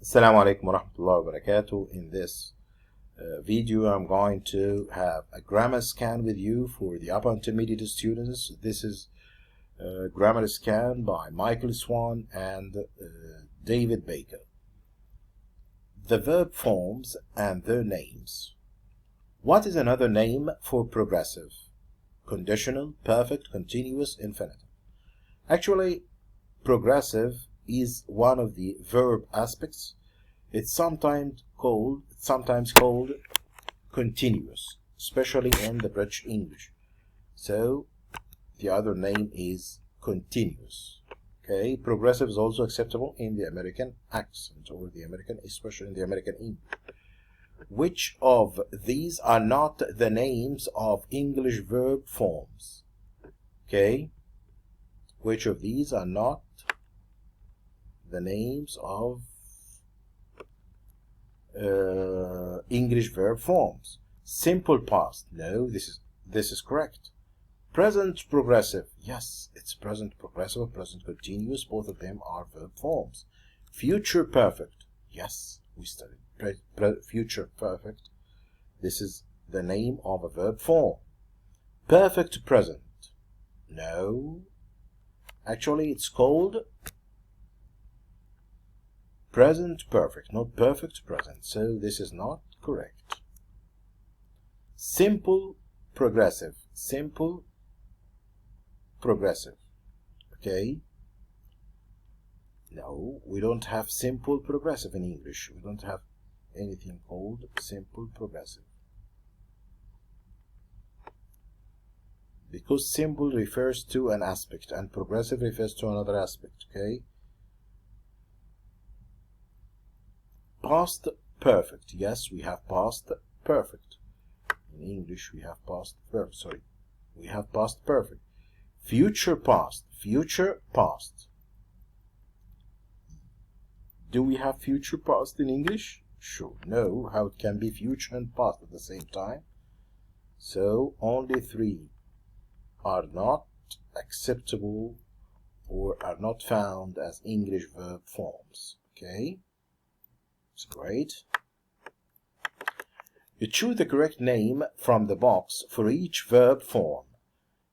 Assalamu alaikum wa rahmatullahi wa barakatuh. In this video, I'm going to have a grammar scan with you for the upper intermediate students. This is a grammar scan by Michael Swan and David Baker. The verb forms and their names. What is another name for progressive? Conditional, perfect, continuous, infinitive. Actually, progressive is one of the verb aspects. It's sometimes called continuous, especially in the British English. So the other name is continuous. Okay, progressive is also acceptable in the American accent or the American, especially in the American English. Which of these are not the names of English verb forms? Okay, which of these are not the names of English verb forms? Simple past, no, this is correct. Present progressive, yes, it's present progressive or present continuous, both of them are verb forms. Future perfect, yes, we studied future perfect, this is the name of a verb form. Perfect present, no, actually it's called present perfect, not perfect present, so this is not correct. Simple progressive, simple progressive, okay? No, we don't have simple progressive in English. We don't have anything called simple progressive, because simple refers to an aspect and progressive refers to another aspect, okay? Past perfect, yes, we have past perfect. In English, we have past perfect, sorry. We have past perfect. Future past, future past. Do we have future past in English? Sure, no, how it can be future and past at the same time? So, only three are not acceptable or are not found as English verb forms, okay? That's great. You choose the correct name from the box for each verb form.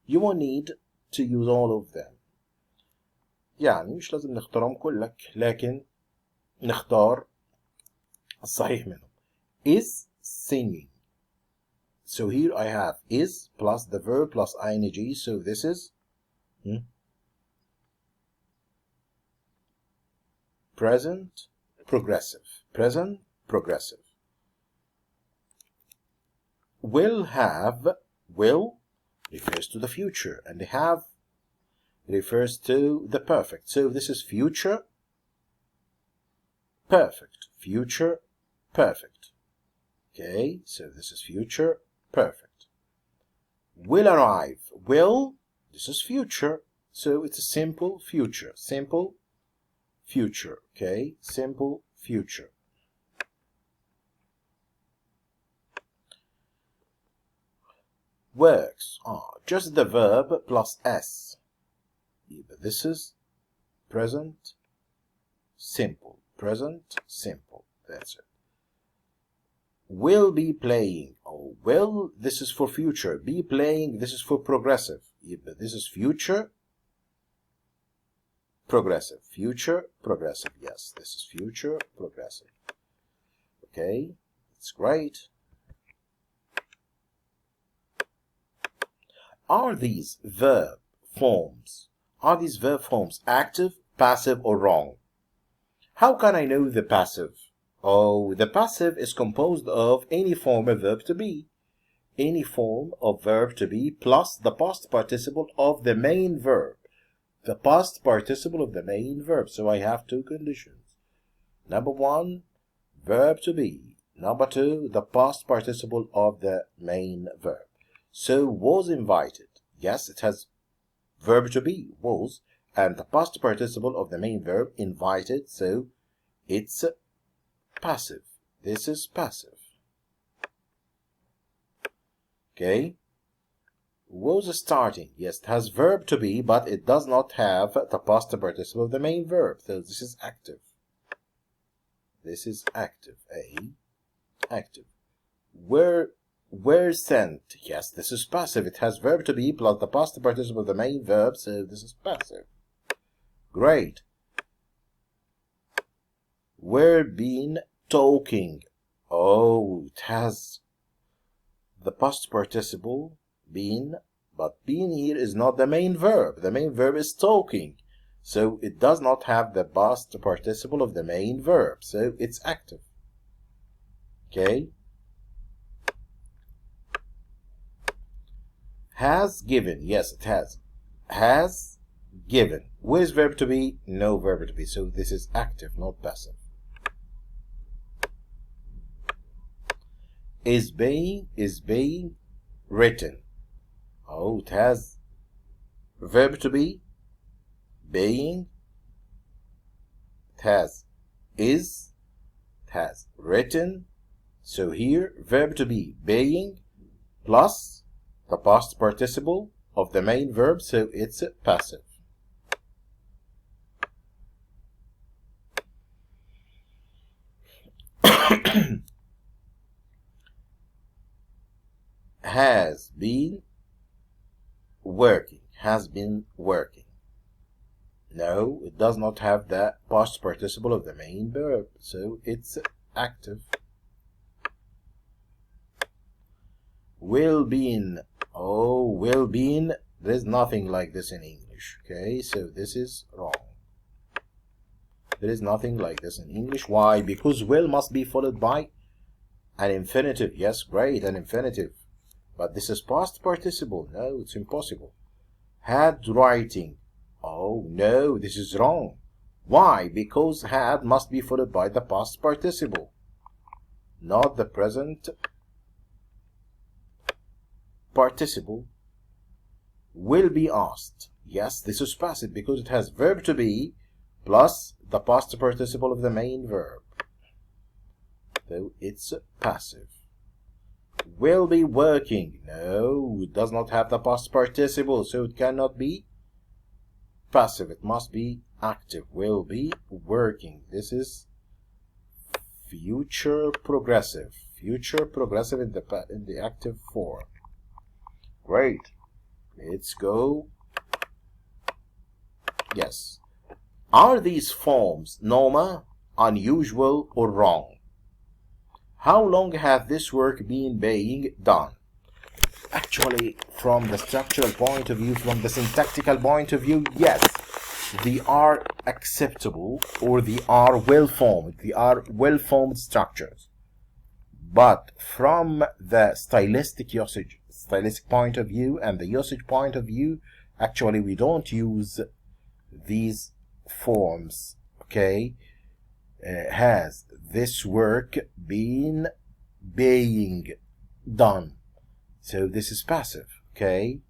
You will need to use all of them. يعني مش لازم نختارهم كلك، لكن نختار الصحيح منهم. Is singing. So here I have is plus the verb plus ing. So this is present progressive. Present progressive. Will have, will refers to the future, and have refers to the perfect. So this is future perfect. Future perfect. Okay, so this is future perfect. Will arrive. Will, this is future. So it's a simple future. Simple future. Okay, simple future. Works. Just the verb plus s. This is present simple. Present simple. That's it. Will be playing. Oh, will, this is for future. Be playing, this is for progressive. This is future progressive. Future progressive. Yes, this is future progressive. Okay, it's great. Are these verb forms active, passive, or wrong? How can I know the passive? Oh, the passive is composed of any form of verb to be. Any form of verb to be plus the past participle of the main verb. The past participle of the main verb. So I have two conditions. Number one, verb to be. Number two, the past participle of the main verb. So was invited. Yes, it has verb to be, was, and the past participle of the main verb invited. So it's passive. This is passive. Okay. Was starting. Yes, it has verb to be, but it does not have the past participle of the main verb. So this is active. This is active. A, active. Were sent. Yes, this is passive. It has verb to be plus the past participle of the main verb, so this is passive. Great. We're been talking. Oh, it has the past participle been, but been here is not the main verb. The main verb is talking. So it does not have the past participle of the main verb. So it's active. Okay. Has given. Yes, it has. Has given. Where is verb to be? No verb to be. So this is active, not passive. Is being written. Oh, it has verb to be, being, it has is, it has written. So here verb to be, being, plus the past participle of the main verb, so it's passive. Has been working. Has been working. No, it does not have the past participle of the main verb, so it's active. Will been. Oh, will been. There's nothing like this in English. Okay, so this is wrong. There is nothing like this in English. Why? Because will must be followed by an infinitive. Yes, great, an infinitive. But this is past participle. No, it's impossible. Had writing. Oh, no, this is wrong. Why? Because had must be followed by the past participle, not the present participle. Will be asked. Yes, this is passive because it has verb to be plus the past participle of the main verb. So it's passive. Will be working. No, it does not have the past participle, so it cannot be passive. It must be active. Will be working. This is future progressive. Future progressive in the active form. Great. Let's go. Yes. Are these forms normal, unusual, or wrong? How long have this work been being done? Actually, from the structural point of view, from the syntactical point of view, yes, they are acceptable, or they are well-formed. They are well-formed structures. But from the stylistic point of view and the usage point of view, actually we don't use these forms. Okay. Has this work been being done? So this is passive, okay?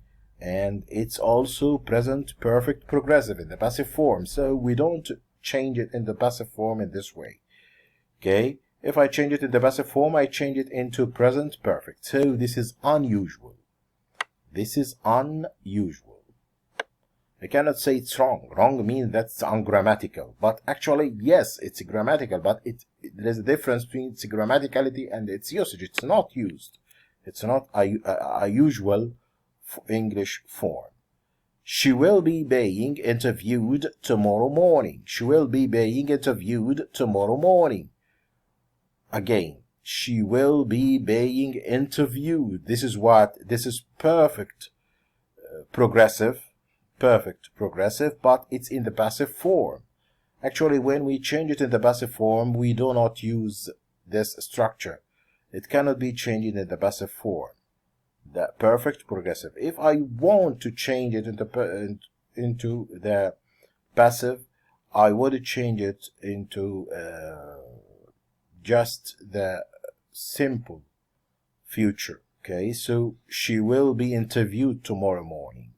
And it's also present perfect progressive in the passive form. So we don't change it in the passive form in this way, okay? If I change it in the passive form, I change it into present perfect. So this is unusual. This is unusual. I cannot say it's wrong. Wrong means that's ungrammatical. But actually, yes, it's grammatical, but there is a difference between its grammaticality and its usage. It's not used. It's not a usual English form. She will be being interviewed tomorrow morning. She will be being interviewed tomorrow morning. Again, she will be being interviewed. This is what? This is perfect progressive. Perfect progressive, but it's in the passive form. Actually, when we change it in the passive form, we do not use this structure. It cannot be changed in the passive form. The perfect progressive. If I want to change it into the passive, I would change it into just the simple future. Okay, so she will be interviewed tomorrow morning.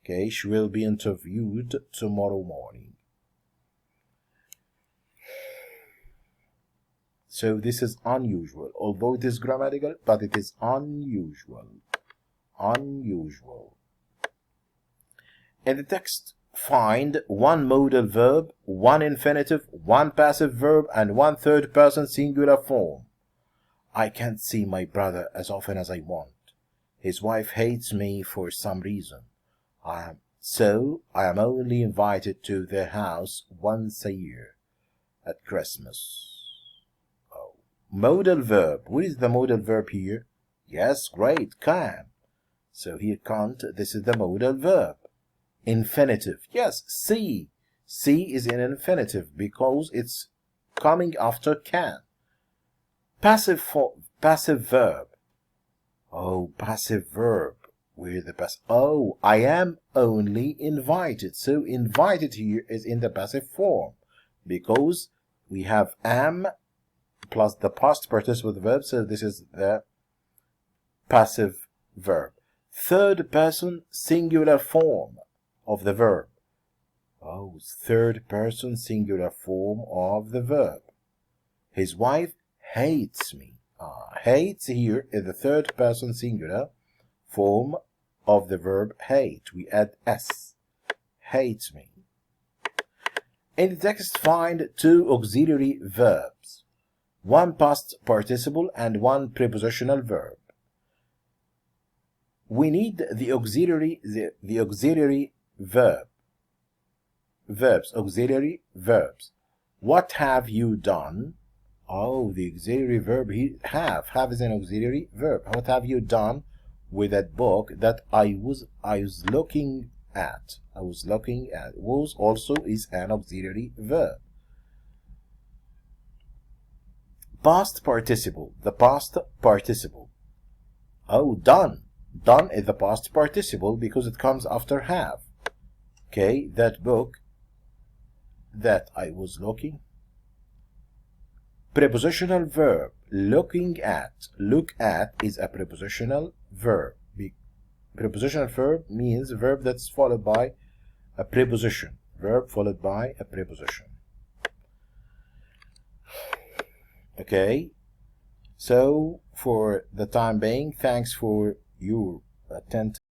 Okay, she will be interviewed tomorrow morning. So this is unusual. Although it is grammatical, but it is unusual. Unusual. In the text find one modal verb, one infinitive, one passive verb, and one third person singular form. I can't see my brother as often as I want. His wife hates me for some reason. So I am only invited to their house once a year, at Christmas. Oh. Modal verb. What is the modal verb here? Yes, great, can. So here can't, this is the modal verb. Infinitive. Yes, see. See is an infinitive because it's coming after can. Passive verb. Oh, passive verb. Where the passive? Oh, I am only invited. So invited here is in the passive form because we have am plus the past participle verb. So this is the passive verb. Third person singular form of the verb. Oh, third person singular form of the verb. His wife hates me. Hates here is the third person singular form of the verb hate. We add s. Hates me. In the text, find two auxiliary verbs, one past participle and one prepositional verb. We need the auxiliary auxiliary verbs. What have you done? Oh, the auxiliary verb here, have. Have is an auxiliary verb. What have you done with that book that I was looking at? I was looking at. Was also is an auxiliary verb. Past participle. The past participle. Oh, done. Done is the past participle because it comes after have. Okay, that book that I was looking. Prepositional verb, looking at. Look at is a prepositional verb. Prepositional verb means a verb that's followed by a preposition. Verb followed by a preposition. Okay, so for the time being, thanks for your attention.